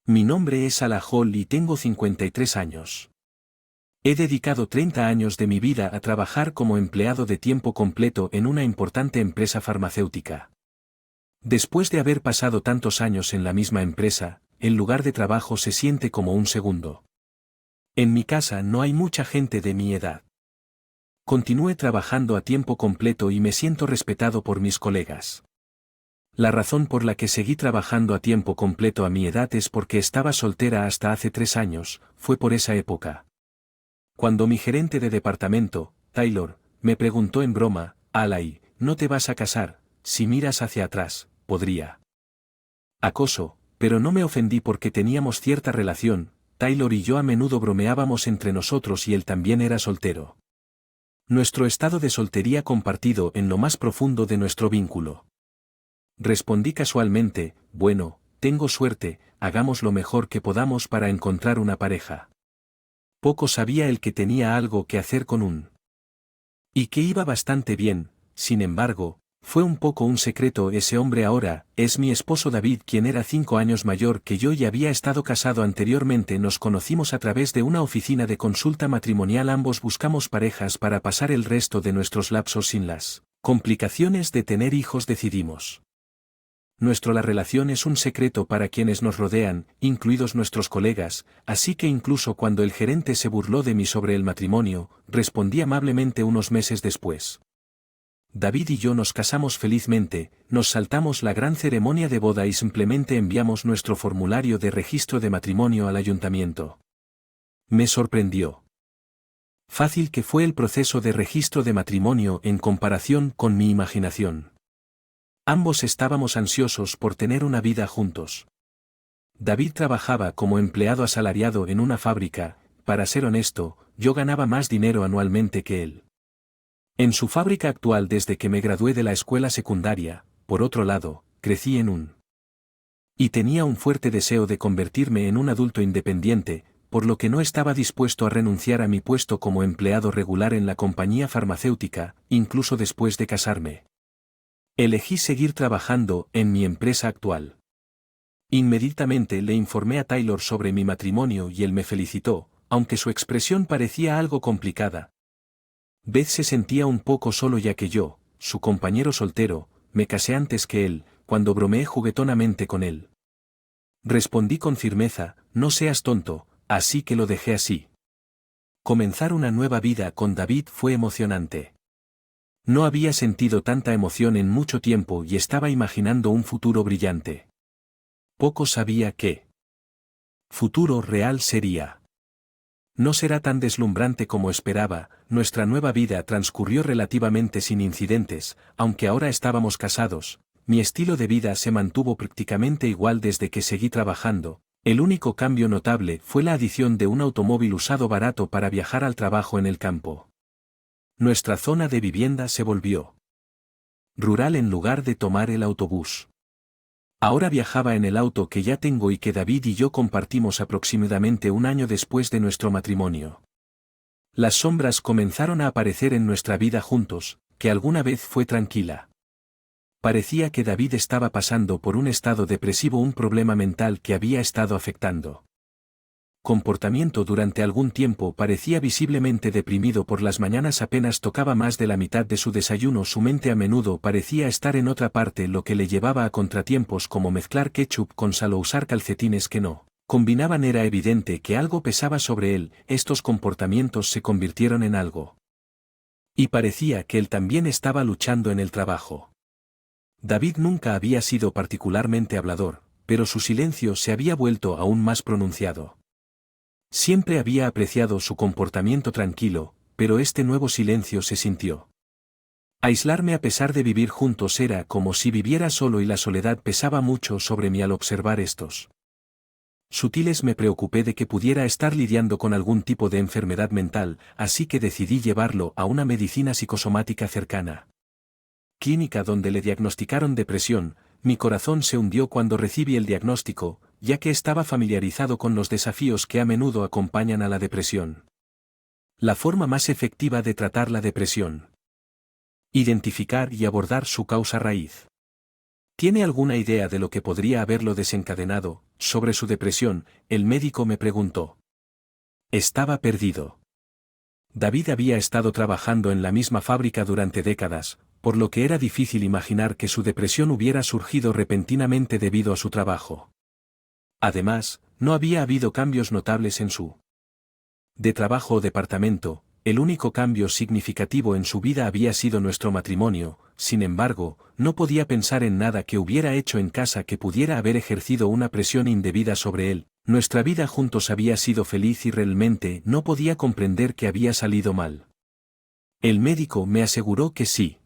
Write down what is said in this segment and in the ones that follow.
Mi nombre es Ala Hall y tengo 53 años. He dedicado 30 años de mi vida a trabajar como empleado de tiempo completo en una importante empresa farmacéutica. Después de haber pasado tantos años en la misma empresa, el lugar de trabajo se siente como un segundo. En mi casa no hay mucha gente de mi edad. Continué trabajando a tiempo completo y me siento respetado por mis colegas. La razón por la que seguí trabajando a tiempo completo a mi edad es porque estaba soltera hasta hace 3 años, fue por esa época. Cuando mi gerente de departamento, Taylor, me preguntó en broma, Alay, ¿no te vas a casar? Si miras hacia atrás, podría. Acoso, pero no me ofendí porque teníamos cierta relación, Taylor y yo a menudo bromeábamos entre nosotros y él también era soltero. Nuestro estado de soltería compartido en lo más profundo de nuestro vínculo. Respondí casualmente, bueno, tengo suerte, hagamos lo mejor que podamos para encontrar una pareja. Poco sabía él que tenía algo que hacer con un. Y que iba bastante bien, sin embargo, fue un poco un secreto. Ese hombre ahora, es mi esposo David, quien era 5 años mayor que yo y había estado casado anteriormente. Nos conocimos a través de una oficina de consulta matrimonial. Ambos buscamos parejas para pasar el resto de nuestros lapsos sin las complicaciones de tener hijos. Decidimos. La relación es un secreto para quienes nos rodean, incluidos nuestros colegas, así que incluso cuando el gerente se burló de mí sobre el matrimonio, respondí amablemente unos meses después. David y yo nos casamos felizmente, nos saltamos la gran ceremonia de boda y simplemente enviamos nuestro formulario de registro de matrimonio al ayuntamiento. Me sorprendió. Fácil que fue el proceso de registro de matrimonio en comparación con mi imaginación. Ambos estábamos ansiosos por tener una vida juntos. David trabajaba como empleado asalariado en una fábrica. Para ser honesto, yo ganaba más dinero anualmente que él. En su fábrica actual desde que me gradué de la escuela secundaria, por otro lado, crecí en un. Y tenía un fuerte deseo de convertirme en un adulto independiente, por lo que no estaba dispuesto a renunciar a mi puesto como empleado regular en la compañía farmacéutica, incluso después de casarme. Elegí seguir trabajando en mi empresa actual. Inmediatamente le informé a Taylor sobre mi matrimonio y él me felicitó, aunque su expresión parecía algo complicada. Beth se sentía un poco solo ya que yo, su compañero soltero, me casé antes que él, cuando bromeé juguetonamente con él. Respondí con firmeza, no seas tonto, así que lo dejé así. Comenzar una nueva vida con David fue emocionante. No había sentido tanta emoción en mucho tiempo y estaba imaginando un futuro brillante. Poco sabía qué futuro real sería. No será tan deslumbrante como esperaba. Nuestra nueva vida transcurrió relativamente sin incidentes, aunque ahora estábamos casados. Mi estilo de vida se mantuvo prácticamente igual desde que seguí trabajando. El único cambio notable fue la adición de un automóvil usado barato para viajar al trabajo en el campo. Nuestra zona de vivienda se volvió rural en lugar de tomar el autobús. Ahora viajaba en el auto que ya tengo y que David y yo compartimos aproximadamente un año después de nuestro matrimonio. Las sombras comenzaron a aparecer en nuestra vida juntos, que alguna vez fue tranquila. Parecía que David estaba pasando por un estado depresivo, un problema mental que había estado afectando comportamiento durante algún tiempo. Parecía visiblemente deprimido por las mañanas, apenas tocaba más de la mitad de su desayuno. Su mente a menudo parecía estar en otra parte, lo que le llevaba a contratiempos como mezclar ketchup con sal o usar calcetines que no combinaban. Era evidente que algo pesaba sobre él. Estos comportamientos se convirtieron en algo. Y parecía que él también estaba luchando en el trabajo. David nunca había sido particularmente hablador, pero su silencio se había vuelto aún más pronunciado. Siempre había apreciado su comportamiento tranquilo, pero este nuevo silencio se sintió. Aislarme a pesar de vivir juntos era como si viviera solo y la soledad pesaba mucho sobre mí al observar estos sutiles. Me preocupé de que pudiera estar lidiando con algún tipo de enfermedad mental, así que decidí llevarlo a una medicina psicosomática cercana. Clínica donde le diagnosticaron depresión. Mi corazón se hundió cuando recibí el diagnóstico, ya que estaba familiarizado con los desafíos que a menudo acompañan a la depresión. La forma más efectiva de tratar la depresión: identificar y abordar su causa raíz. ¿Tiene alguna idea de lo que podría haberlo desencadenado? Sobre su depresión, el médico me preguntó. Estaba perdido. David había estado trabajando en la misma fábrica durante décadas, por lo que era difícil imaginar que su depresión hubiera surgido repentinamente debido a su trabajo. Además, no había habido cambios notables en su de trabajo o departamento. El único cambio significativo en su vida había sido nuestro matrimonio. Sin embargo, no podía pensar en nada que hubiera hecho en casa que pudiera haber ejercido una presión indebida sobre él. Nuestra vida juntos había sido feliz y realmente no podía comprender que había salido mal. El médico me aseguró que sí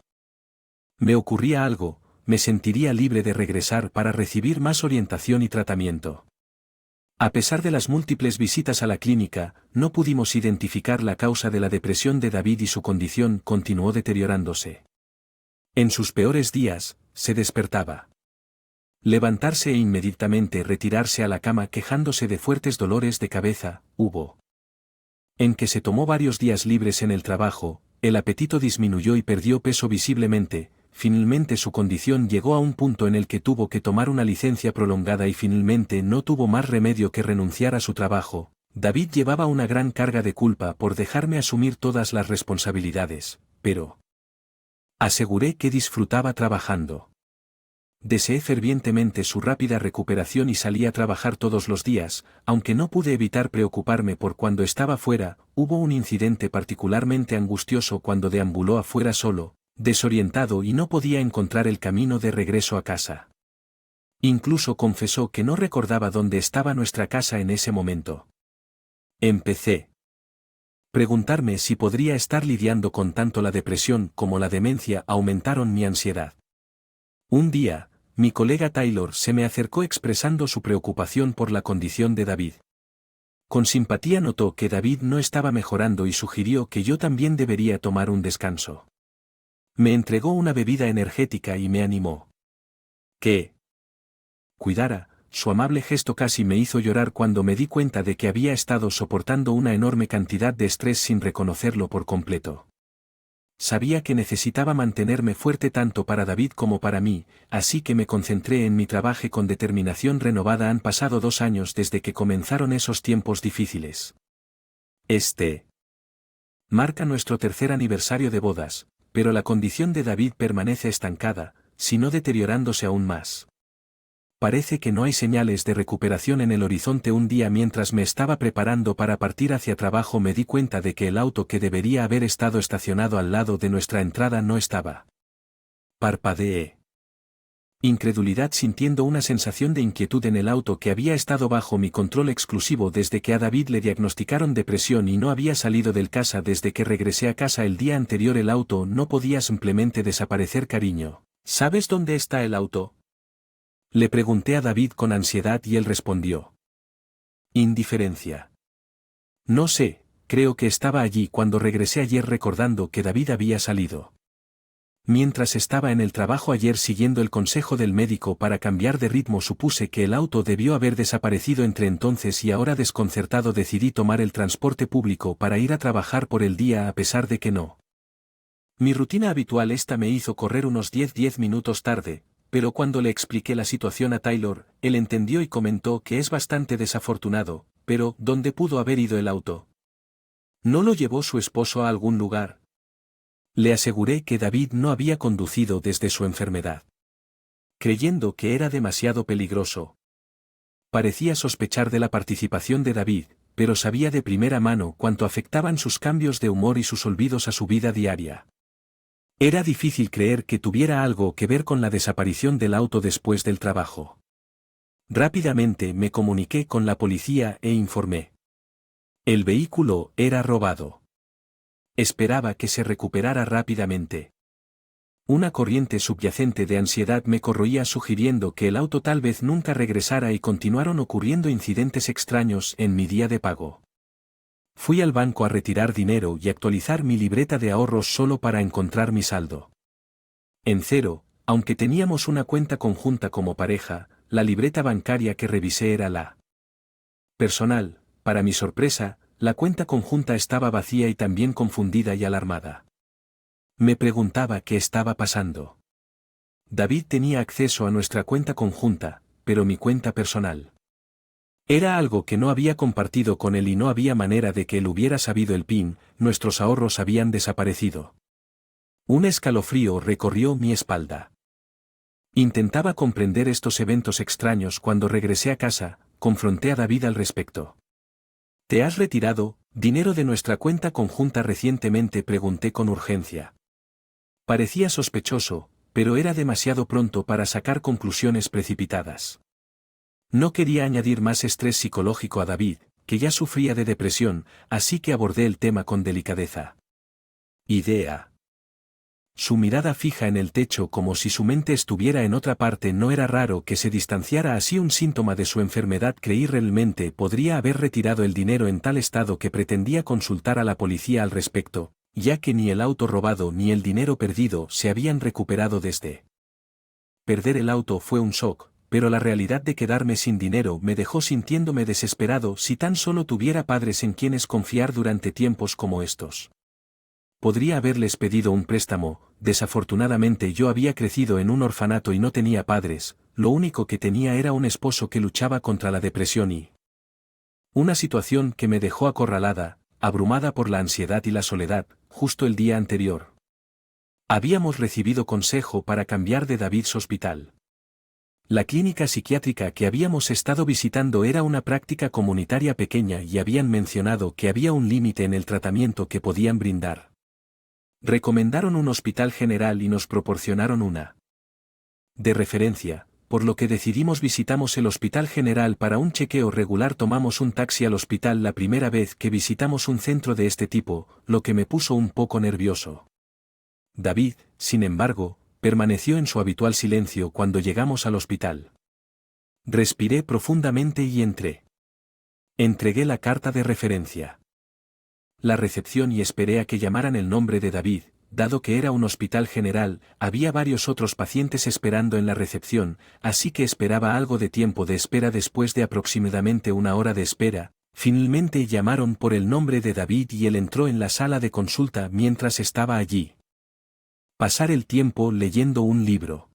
me ocurría algo, me sentiría libre de regresar para recibir más orientación y tratamiento. A pesar de las múltiples visitas a la clínica, no pudimos identificar la causa de la depresión de David y su condición continuó deteriorándose. En sus peores días, se despertaba. Levantarse e inmediatamente retirarse a la cama quejándose de fuertes dolores de cabeza. Hubo en que se tomó varios días libres en el trabajo, el apetito disminuyó y perdió peso visiblemente. Finalmente su condición llegó a un punto en el que tuvo que tomar una licencia prolongada y finalmente no tuvo más remedio que renunciar a su trabajo. David llevaba una gran carga de culpa por dejarme asumir todas las responsabilidades, pero aseguré que disfrutaba trabajando. Deseé fervientemente su rápida recuperación y salí a trabajar todos los días, aunque no pude evitar preocuparme por cuando estaba fuera. Hubo un incidente particularmente angustioso cuando deambuló afuera solo, desorientado y no podía encontrar el camino de regreso a casa. Incluso confesó que no recordaba dónde estaba nuestra casa en ese momento. Empecé a preguntarme si podría estar lidiando con tanto la depresión como la demencia aumentaron mi ansiedad. Un día, mi colega Taylor se me acercó expresando su preocupación por la condición de David. Con simpatía notó que David no estaba mejorando y sugirió que yo también debería tomar un descanso. Me entregó una bebida energética y me animó. Que cuidara. Su amable gesto casi me hizo llorar cuando me di cuenta de que había estado soportando una enorme cantidad de estrés sin reconocerlo por completo. Sabía que necesitaba mantenerme fuerte tanto para David como para mí, así que me concentré en mi trabajo con determinación renovada. Han pasado 2 años desde que comenzaron esos tiempos difíciles. Marca nuestro tercer aniversario de bodas, pero la condición de David permanece estancada, si no deteriorándose aún más. Parece que no hay señales de recuperación en el horizonte. Un día mientras me estaba preparando para partir hacia trabajo me di cuenta de que el auto que debería haber estado estacionado al lado de nuestra entrada no estaba. Parpadeé. Incredulidad sintiendo una sensación de inquietud en el auto que había estado bajo mi control exclusivo desde que a David le diagnosticaron depresión y no había salido del casa desde que regresé a casa el día anterior. El auto no podía simplemente desaparecer. Cariño, ¿sabes dónde está el auto? Le pregunté a David con ansiedad y él respondió. Indiferencia. No sé, creo que estaba allí cuando regresé ayer recordando que David había salido. Mientras estaba en el trabajo ayer siguiendo el consejo del médico para cambiar de ritmo supuse que el auto debió haber desaparecido entre entonces y ahora desconcertado decidí tomar el transporte público para ir a trabajar por el día a pesar de que no. Mi rutina habitual me hizo correr unos 10 minutos tarde, pero cuando le expliqué la situación a Taylor, él entendió y comentó que es bastante desafortunado, pero ¿dónde pudo haber ido el auto? ¿No lo llevó su esposo a algún lugar? Le aseguré que David no había conducido desde su enfermedad. Creyendo que era demasiado peligroso. Parecía sospechar de la participación de David, pero sabía de primera mano cuánto afectaban sus cambios de humor y sus olvidos a su vida diaria. Era difícil creer que tuviera algo que ver con la desaparición del auto después del trabajo. Rápidamente me comuniqué con la policía e informé. El vehículo era robado. Esperaba que se recuperara rápidamente. Una corriente subyacente de ansiedad me corroía sugiriendo que el auto tal vez nunca regresara y continuaron ocurriendo incidentes extraños en mi día de pago. Fui al banco a retirar dinero y actualizar mi libreta de ahorros solo para encontrar mi saldo en cero. Aunque teníamos una cuenta conjunta como pareja, la libreta bancaria que revisé era la personal. Para mi sorpresa, la cuenta conjunta estaba vacía y también confundida y alarmada. Me preguntaba qué estaba pasando. David tenía acceso a nuestra cuenta conjunta, pero mi cuenta personal Era algo que no había compartido con él y no había manera de que él hubiera sabido el PIN, nuestros ahorros habían desaparecido. Un escalofrío recorrió mi espalda. Intentaba comprender estos eventos extraños cuando regresé a casa, confronté a David al respecto. ¿Te has retirado dinero de nuestra cuenta conjunta recientemente?, pregunté con urgencia. Parecía sospechoso, pero era demasiado pronto para sacar conclusiones precipitadas. No quería añadir más estrés psicológico a David, que ya sufría de depresión, así que abordé el tema con delicadeza. Idea. Su mirada fija en el techo como si su mente estuviera en otra parte. No era raro que se distanciara así. Un síntoma de su enfermedad. Creí realmente podría haber retirado el dinero en tal estado que pretendía consultar a la policía al respecto, ya que ni el auto robado ni el dinero perdido se habían recuperado desde. Perder el auto fue un shock, pero la realidad de quedarme sin dinero me dejó sintiéndome desesperado. Si tan solo tuviera padres en quienes confiar durante tiempos como estos. Podría haberles pedido un préstamo. Desafortunadamente yo había crecido en un orfanato y no tenía padres, lo único que tenía era un esposo que luchaba contra la depresión y una situación que me dejó acorralada, abrumada por la ansiedad y la soledad. Justo el día anterior habíamos recibido consejo para cambiar de David's hospital. La clínica psiquiátrica que habíamos estado visitando era una práctica comunitaria pequeña y habían mencionado que había un límite en el tratamiento que podían brindar. Recomendaron un hospital general y nos proporcionaron una de referencia, por lo que decidimos visitamos el hospital general para un chequeo regular. Tomamos un taxi al hospital la primera vez que visitamos un centro de este tipo, lo que me puso un poco nervioso. David, sin embargo, permaneció en su habitual silencio cuando llegamos al hospital. Respiré profundamente y entré. Entregué la carta de referencia. La recepción y esperé a que llamaran el nombre de David. Dado que era un hospital general, había varios otros pacientes esperando en la recepción, así que esperaba algo de tiempo de espera. Después de aproximadamente una hora de espera, finalmente llamaron por el nombre de David y él entró en la sala de consulta. Mientras estaba allí, pasar el tiempo leyendo un libro.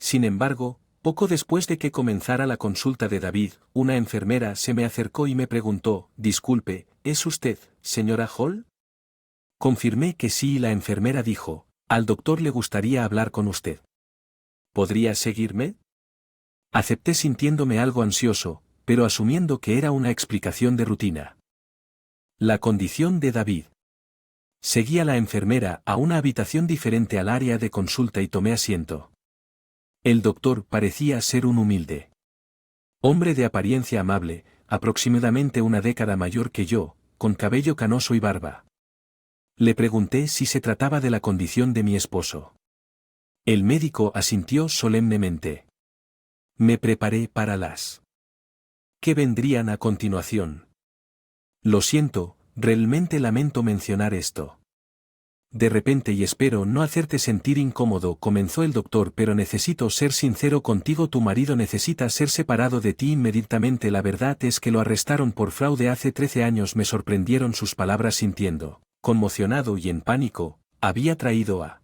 Sin embargo, poco después de que comenzara la consulta de David, una enfermera se me acercó y me preguntó: «Disculpe, ¿es usted, señora Hall?». Confirmé que sí y la enfermera dijo: «Al doctor le gustaría hablar con usted. ¿Podría seguirme?». Acepté sintiéndome algo ansioso, pero asumiendo que era una explicación de rutina. La condición de David. Seguí a la enfermera a una habitación diferente al área de consulta y tomé asiento. El doctor parecía ser un humilde hombre de apariencia amable, aproximadamente una década mayor que yo, con cabello canoso y barba. Le pregunté si se trataba de la condición de mi esposo. El médico asintió solemnemente. Me preparé para las que vendrían a continuación. Lo siento, realmente lamento mencionar esto. De repente, y espero no hacerte sentir incómodo, comenzó el doctor, pero necesito ser sincero contigo. Tu marido necesita ser separado de ti inmediatamente. La verdad es que lo arrestaron por fraude hace 13 años. Me sorprendieron sus palabras. Sintiendo conmocionado y en pánico, había traído a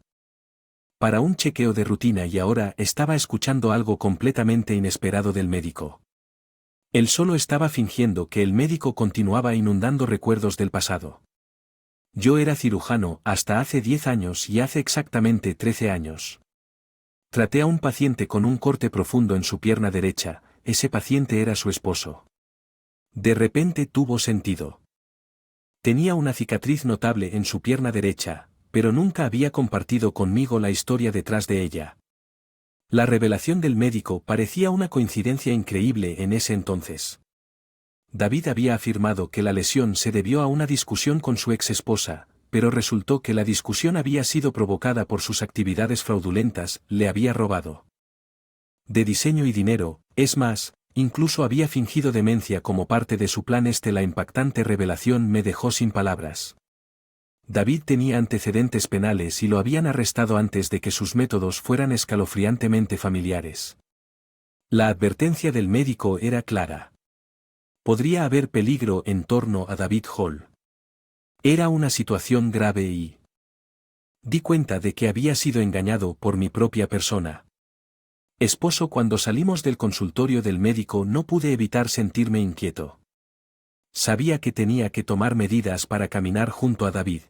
para un chequeo de rutina y ahora estaba escuchando algo completamente inesperado del médico. Él solo estaba fingiendo que el médico continuaba inundando recuerdos del pasado. Yo era cirujano hasta hace 10 años y hace exactamente 13 años. Traté a un paciente con un corte profundo en su pierna derecha. Ese paciente era su esposo. De repente tuvo sentido. Tenía una cicatriz notable en su pierna derecha, pero nunca había compartido conmigo la historia detrás de ella. La revelación del médico parecía una coincidencia increíble en ese entonces. David había afirmado que la lesión se debió a una discusión con su ex esposa, pero resultó que la discusión había sido provocada por sus actividades fraudulentas. Le había robado de diseño y dinero, es más, incluso había fingido demencia como parte de su plan. La impactante revelación me dejó sin palabras. David tenía antecedentes penales y lo habían arrestado antes de que sus métodos fueran escalofriantemente familiares. La advertencia del médico era clara. Podría haber peligro en torno a David Hall. Era una situación grave y di cuenta de que había sido engañado por mi propia persona. Esposo, cuando salimos del consultorio del médico no pude evitar sentirme inquieto. Sabía que tenía que tomar medidas para caminar junto a David.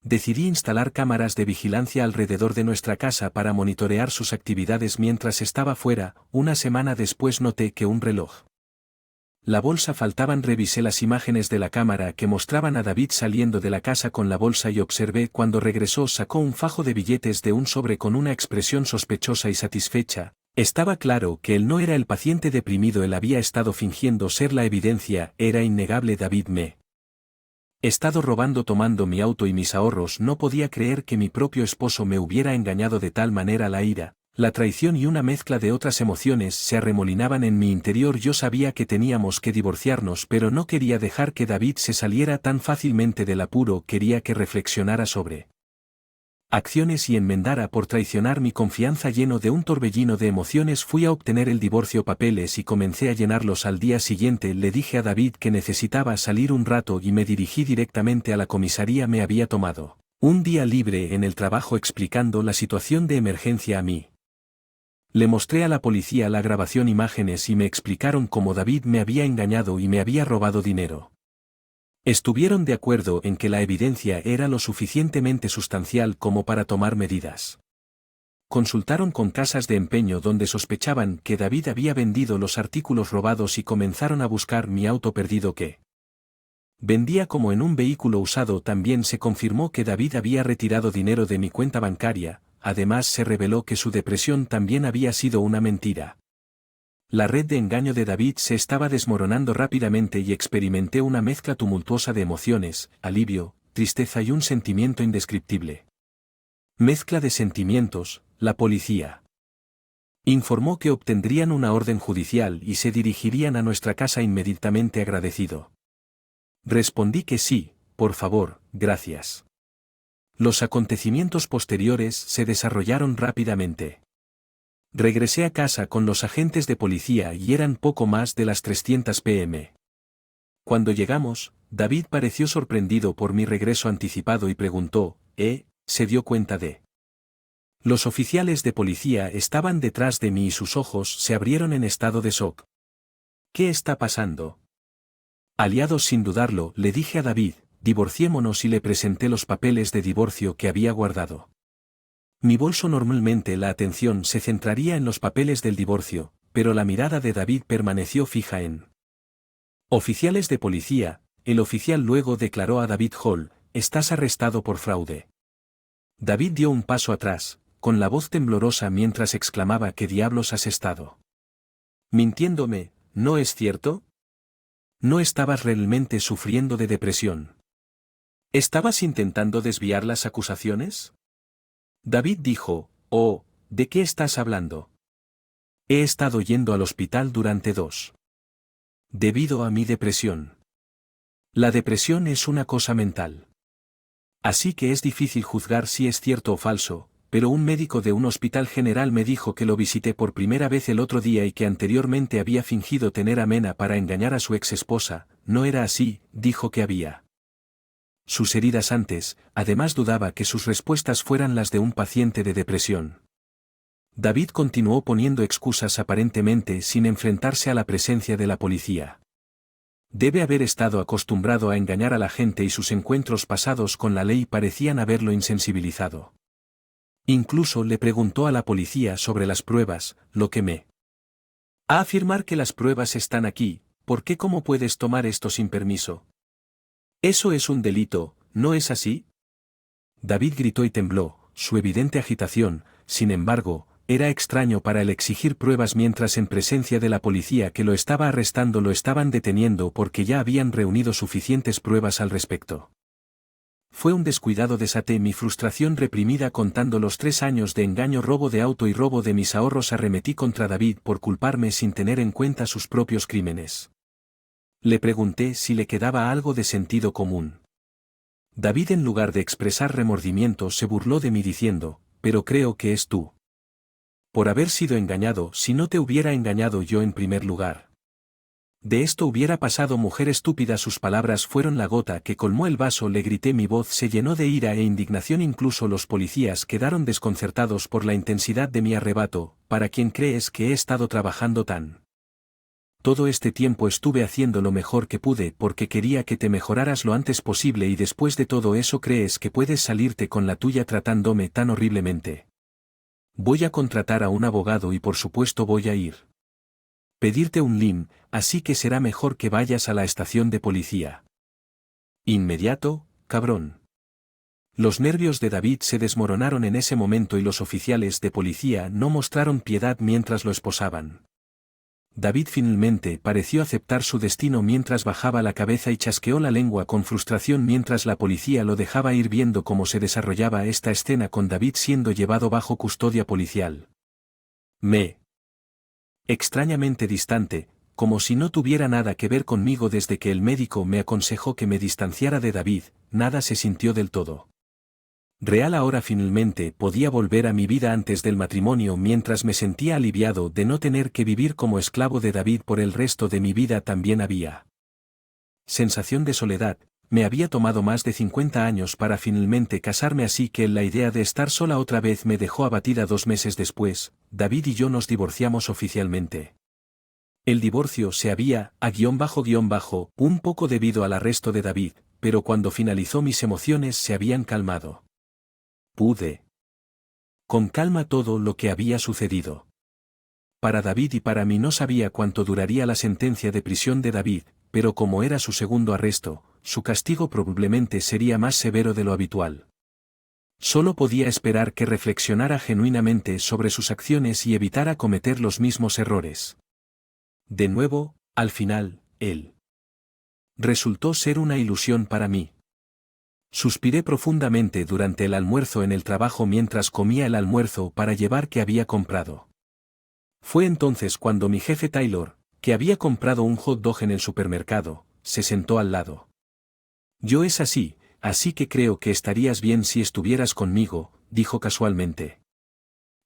Decidí instalar cámaras de vigilancia alrededor de nuestra casa para monitorear sus actividades mientras estaba fuera. Una semana después noté que un reloj. La bolsa faltaban. Revisé las imágenes de la cámara que mostraban a David saliendo de la casa con la bolsa y observé cuando regresó sacó un fajo de billetes de un sobre con una expresión sospechosa y satisfecha. Estaba claro que él no era el paciente deprimido, él había estado fingiendo ser la evidencia, era innegable. David me estado robando tomando mi auto y mis ahorros. No podía creer que mi propio esposo me hubiera engañado de tal manera. La ira, la traición y una mezcla de otras emociones se arremolinaban en mi interior. Yo sabía que teníamos que divorciarnos, pero no quería dejar que David se saliera tan fácilmente del apuro. Quería que reflexionara sobre acciones y enmendara por traicionar mi confianza. Lleno de un torbellino de emociones fui a obtener el divorcio, papeles, y comencé a llenarlos. Al día siguiente le dije a David que necesitaba salir un rato y me dirigí directamente a la comisaría. Me había tomado un día libre en el trabajo explicando la situación de emergencia a mí. Le mostré a la policía la grabación, imágenes, y me explicaron cómo David me había engañado y me había robado dinero. Estuvieron de acuerdo en que la evidencia era lo suficientemente sustancial como para tomar medidas. Consultaron con casas de empeño donde sospechaban que David había vendido los artículos robados y comenzaron a buscar mi auto perdido que vendía como en un vehículo usado. También se confirmó que David había retirado dinero de mi cuenta bancaria. Además se reveló que su depresión también había sido una mentira. La red de engaño de David se estaba desmoronando rápidamente y experimenté una mezcla tumultuosa de emociones, alivio, tristeza y un sentimiento indescriptible. Mezcla de sentimientos. La policía informó que obtendrían una orden judicial y se dirigirían a nuestra casa inmediatamente. Agradecido, respondí que sí, por favor, gracias. Los acontecimientos posteriores se desarrollaron rápidamente. Regresé a casa con los agentes de policía y eran poco más de las 300 p.m. Cuando llegamos, David pareció sorprendido por mi regreso anticipado y preguntó, ¿se dio cuenta de? Los oficiales de policía estaban detrás de mí y sus ojos se abrieron en estado de shock. ¿Qué está pasando? Aliados, sin dudarlo, le dije a David, divorciémonos, y le presenté los papeles de divorcio que había guardado. Mi bolso. Normalmente la atención se centraría en los papeles del divorcio, pero la mirada de David permaneció fija en oficiales de policía. El oficial luego declaró a David Hall, estás arrestado por fraude. David dio un paso atrás, con la voz temblorosa mientras exclamaba, ¿qué diablos has estado mintiéndome? ¿No es cierto? ¿No estabas realmente sufriendo de depresión? ¿Estabas intentando desviar las acusaciones? David dijo, ¿de qué estás hablando? He estado yendo al hospital durante 2. Debido a mi depresión. La depresión es una cosa mental. Así que es difícil juzgar si es cierto o falso, pero un médico de un hospital general me dijo que lo visité por primera vez el otro día y que anteriormente había fingido tener amena para engañar a su ex esposa. No era así, dijo que había sus heridas antes. Además dudaba que sus respuestas fueran las de un paciente de depresión. David continuó poniendo excusas aparentemente sin enfrentarse a la presencia de la policía. Debe haber estado acostumbrado a engañar a la gente y sus encuentros pasados con la ley parecían haberlo insensibilizado. Incluso le preguntó a la policía sobre las pruebas, lo que me a afirmar que las pruebas están aquí. ¿Por qué? ¿Cómo puedes tomar esto sin permiso? Eso es un delito, ¿no es así? David gritó y tembló, su evidente agitación, sin embargo, era extraño para él exigir pruebas mientras en presencia de la policía que lo estaba arrestando lo estaban deteniendo porque ya habían reunido suficientes pruebas al respecto. Fue un descuidado. Desaté mi frustración reprimida contando los 3 años de engaño, robo de auto y robo de mis ahorros. Arremetí contra David por culparme sin tener en cuenta sus propios crímenes. Le pregunté si le quedaba algo de sentido común. David, en lugar de expresar remordimiento, se burló de mí diciendo, pero creo que es tú. Por haber sido engañado. Si no te hubiera engañado yo en primer lugar, De esto hubiera pasado, mujer estúpida. Sus palabras fueron la gota que colmó el vaso. Le grité, mi voz se llenó de ira e indignación. Incluso los policías quedaron desconcertados por la intensidad de mi arrebato. ¿Para quién crees que he estado trabajando todo este tiempo? Estuve haciendo lo mejor que pude porque quería que te mejoraras lo antes posible, y después de todo eso crees que puedes salirte con la tuya tratándome tan horriblemente. Voy a contratar a un abogado y por supuesto voy a pedirte un LIM, así que será mejor que vayas a la estación de policía. Inmediato, cabrón. Los nervios de David se desmoronaron en ese momento y los oficiales de policía no mostraron piedad mientras lo esposaban. David finalmente pareció aceptar su destino mientras bajaba la cabeza y chasqueó la lengua con frustración mientras la policía lo dejaba ir, viendo cómo se desarrollaba esta escena con David siendo llevado bajo custodia policial. Extrañamente distante, como si no tuviera nada que ver conmigo desde que el médico me aconsejó que me distanciara de David, nada se sintió del todo real. Ahora finalmente podía volver a mi vida antes del matrimonio mientras me sentía aliviado de no tener que vivir como esclavo de David por el resto de mi vida. También había sensación de soledad. Me había tomado más de 50 años para finalmente casarme, así que la idea de estar sola otra vez me dejó abatida. 2 meses después, David y yo nos divorciamos oficialmente. El divorcio se había, un poco debido al arresto de David, pero cuando finalizó mis emociones se habían calmado. Pude con calma todo lo que había sucedido. Para David y para mí no sabía cuánto duraría la sentencia de prisión de David, pero como era su segundo arresto, su castigo probablemente sería más severo de lo habitual. Solo podía esperar que reflexionara genuinamente sobre sus acciones y evitara cometer los mismos errores. De nuevo, al final, él resultó ser una ilusión para mí. Suspiré profundamente durante el almuerzo en el trabajo mientras comía el almuerzo para llevar que había comprado. Fue entonces cuando mi jefe Taylor, que había comprado un hot dog en el supermercado, se sentó al lado. Yo es así que creo que estarías bien si estuvieras conmigo, dijo casualmente.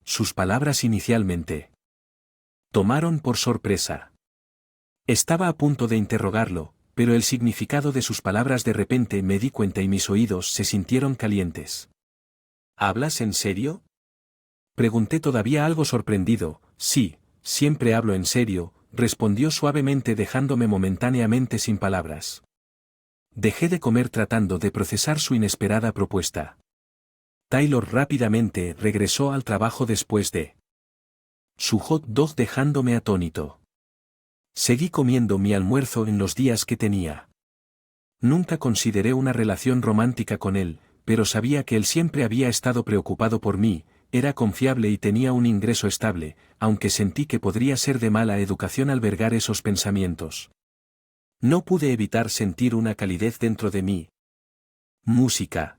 Sus palabras inicialmente tomaron por sorpresa. Estaba a punto de interrogarlo, pero el significado de sus palabras de repente me di cuenta y mis oídos se sintieron calientes. ¿Hablas en serio? Pregunté todavía algo sorprendido. Sí, siempre hablo en serio, respondió suavemente dejándome momentáneamente sin palabras. Dejé de comer tratando de procesar su inesperada propuesta. Taylor rápidamente regresó al trabajo después de su hot dog dejándome atónito. Seguí comiendo mi almuerzo en los días que tenía. Nunca consideré una relación romántica con él, pero sabía que él siempre había estado preocupado por mí, era confiable y tenía un ingreso estable, aunque sentí que podría ser de mala educación albergar esos pensamientos. No pude evitar sentir una calidez dentro de mí. Música.